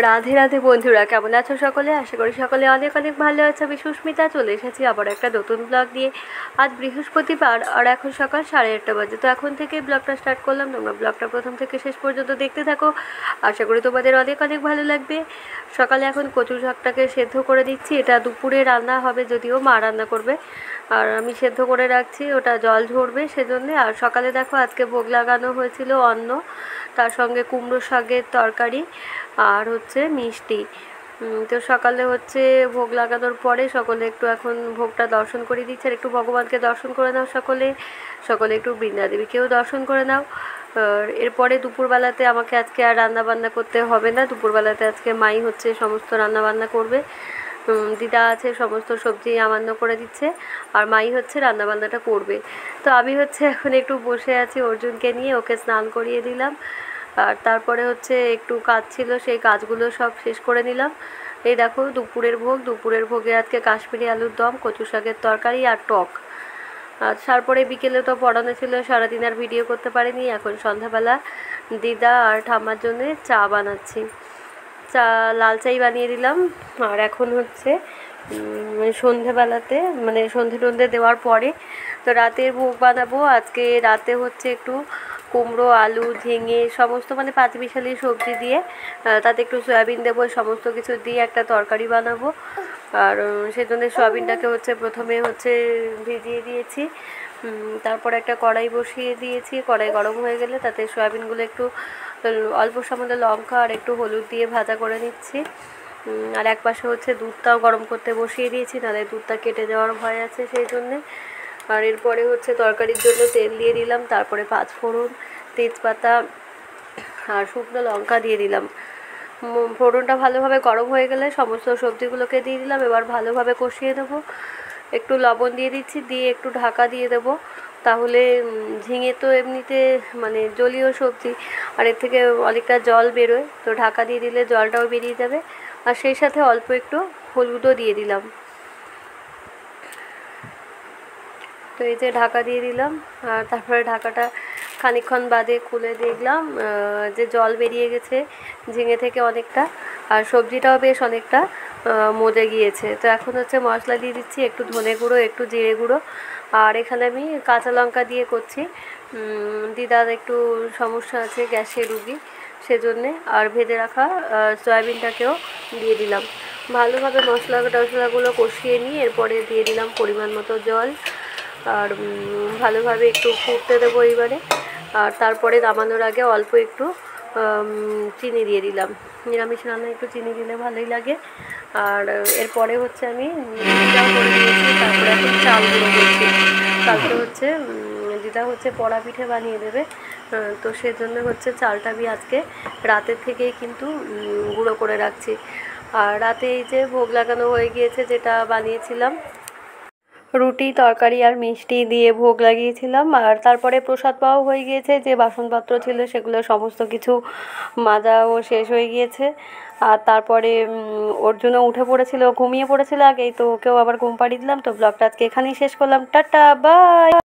রাধে রাধে বন্ধুরা, কেমন আছো সকলে? আশা করি সকলে অনেক অনেক ভালো আছে। আমি সুস্মিতা চলে এসেছি আবার একটা নতুন ব্লগ দিয়ে। আজ বৃহস্পতিবার আর এখন সকাল 8:30 বাজে। তো এখন থেকে ব্লগটা স্টার্ট করলাম। তোমরা ব্লগটা প্রথম থেকে শেষ পর্যন্ত দেখতে থাকো, আশা করি তোমাদের অনেক অনেক ভালো লাগবে। সকালে এখন কচু শাকটাকে সেদ্ধ করে দিচ্ছি। এটা দুপুরে রান্না হবে, যদিও মা রান্না করবে, আর আমি সেদ্ধ করে রাখছি। ওটা জল ঝরবে সেজন্যে। আর সকালে দেখো আজকে ভোগ লাগানো হয়েছিল অন্ন, তার সঙ্গে কুমড়ো শাকের তরকারি আর হচ্ছে মিষ্টি। তো সকালে হচ্ছে ভোগ লাগানোর পরে সকলে একটু এখন ভোগটা দর্শন করে দিচ্ছে। আর একটু ভগবানকে দর্শন করে নাও সকলে, সকলে একটু বৃন্দাদেবীকেও দর্শন করে নাও। আর এরপরে দুপুরবেলাতে আমাকে আজকে আর রান্না বান্না করতে হবে না। দুপুরবেলাতে আজকে মাই হচ্ছে সমস্ত রান্না বান্না করবে। দিদা আছে, সমস্ত সবজি আমান্য করে দিচ্ছে, আর মাই হচ্ছে রান্নাবান্নাটা করবে। তো আমি হচ্ছে এখন একটু বসে আছি অর্জুনকে নিয়ে, ওকে স্নান করিয়ে দিলাম। আর তারপরে হচ্ছে একটু কাজ ছিল, সেই কাজগুলো সব শেষ করে নিলাম। এই দেখো দুপুরের ভোগ, দুপুরের ভোগে আজকে কাশ্মীরি আলুর দম, কচু শাকের তরকারি আর টক। আর তারপরে বিকেলে তো পড়ানো ছিল, সারাদিন আর ভিডিও করতে পারিনি। এখন সন্ধ্যাবেলা দিদা আর ঠাম্মার জন্য চা বানাচ্ছি। চা, লাল চাই বানিয়ে দিলাম। আর এখন হচ্ছে সন্ধেবেলাতে মানে সন্ধে টন্ধে দেওয়ার পরে তো রাতের ভোগ বানাবো। আজকে রাতে হচ্ছে একটু কুমড়ো, আলু, ঝিঙে সমস্ত মানে পাঁচমিশালি সবজি দিয়ে, তাতে একটু সয়াবিন দেবো, সমস্ত কিছু দিয়ে একটা তরকারি বানাবো। আর সেজন্য সয়াবিনটাকে হচ্ছে প্রথমে হচ্ছে ভিজিয়ে দিয়েছি। তারপর একটা কড়াই বসিয়ে দিয়েছি। কড়াই গরম হয়ে গেলে তাতে সয়াবিনগুলো একটু অল্প সামান্য লঙ্কা আর একটু হলুদ দিয়ে ভাজা করে নিচ্ছি। আর এক পাশে হচ্ছে দুধটাও গরম করতে বসিয়ে দিয়েছি, নাহলে দুধটা কেটে যাওয়ার ভয় আছে সেই জন্যে। আর এরপরে হচ্ছে তরকারির জন্য তেল দিয়ে দিলাম, তারপরে পাঁচফোড়ন, তেজপাতা আর শুকনো লঙ্কা দিয়ে দিলাম। ফোড়নটা ভালোভাবে গরম হয়ে গেলে সমস্ত সবজিগুলোকে দিয়ে দিলাম। এবার ভালোভাবে কষিয়ে দেবো। একটু লবণ দিয়ে দিচ্ছি, দিয়ে একটু ঢাকা দিয়ে দেবো। তাহলে ঝিঙে তো এমনিতে মানে জলীয় সবজি, আর এর থেকে অনেকটা জল বেরোয়, তো ঢাকা দিয়ে দিলে জলটাও বেরিয়ে যাবে। আর সেই সাথে অল্প একটু হলুদও দিয়ে দিলাম। তো এই যে ঢাকা দিয়ে দিলাম। আর তারপরে ঢাকাটা খানিকক্ষণ বাদে খুলে দেখলাম যে জল বেরিয়ে গেছে ঝিঙে থেকে অনেকটা, আর সবজিটাও বেশ অনেকটা মজে গিয়েছে। তো এখন হচ্ছে মশলা দিয়ে দিচ্ছি, একটু ধনে গুঁড়ো, একটু জিরে গুঁড়ো। আর এখানে আমি কাঁচা লঙ্কা দিয়ে করছি। দিদার একটু সমস্যা আছে, গ্যাসের রুগী, সেজন্যে। আর ভেজে রাখা সয়াবিনটাকেও দিয়ে দিলাম। ভালোভাবে টশলাগুলো কষিয়ে নিয়ে এরপরে দিয়ে দিলাম পরিমাণ মতো জল। আর ভালোভাবে একটু ফুটতে দেবো এইবারে। আর তারপরে নামানোর আগে অল্প একটু চিনি দিয়ে দিলাম। নিরামিষ রান্নায় একটু চিনি দিলে ভালোই লাগে। আর এরপরে হচ্ছে আমি দিদা করে দিয়েছি। তারপরে এখন চাল গুঁড়ো করছি। কালকে হচ্ছে দিদা হচ্ছে পড়া পিঠে বানিয়ে দেবে, তো সেজন্য হচ্ছে চালটা আমি আজকে রাতের থেকেই কিন্তু গুঁড়ো করে রাখছি। আর রাতে এই যে ভোগ লাগানো হয়ে গিয়েছে, যেটা বানিয়েছিলাম রুটি, তরকারি আর মিষ্টি দিয়ে ভোগ লাগিয়েছিলাম। আর তারপরে প্রসাদ পাওয়া হয়ে গিয়েছে, যে বাসনপত্র ছিল সেগুলো সমস্ত কিছু মাজাও শেষ হয়ে গিয়েছে। আর তারপরে অর্জুনও উঠে পড়েছিল, ঘুমিয়ে পড়েছিল আগেই, তো ওকেও আবার ঘুম পাড়িয়ে দিলাম। তো ব্লগটা আজকে এখানেই শেষ করলাম। Tata, by.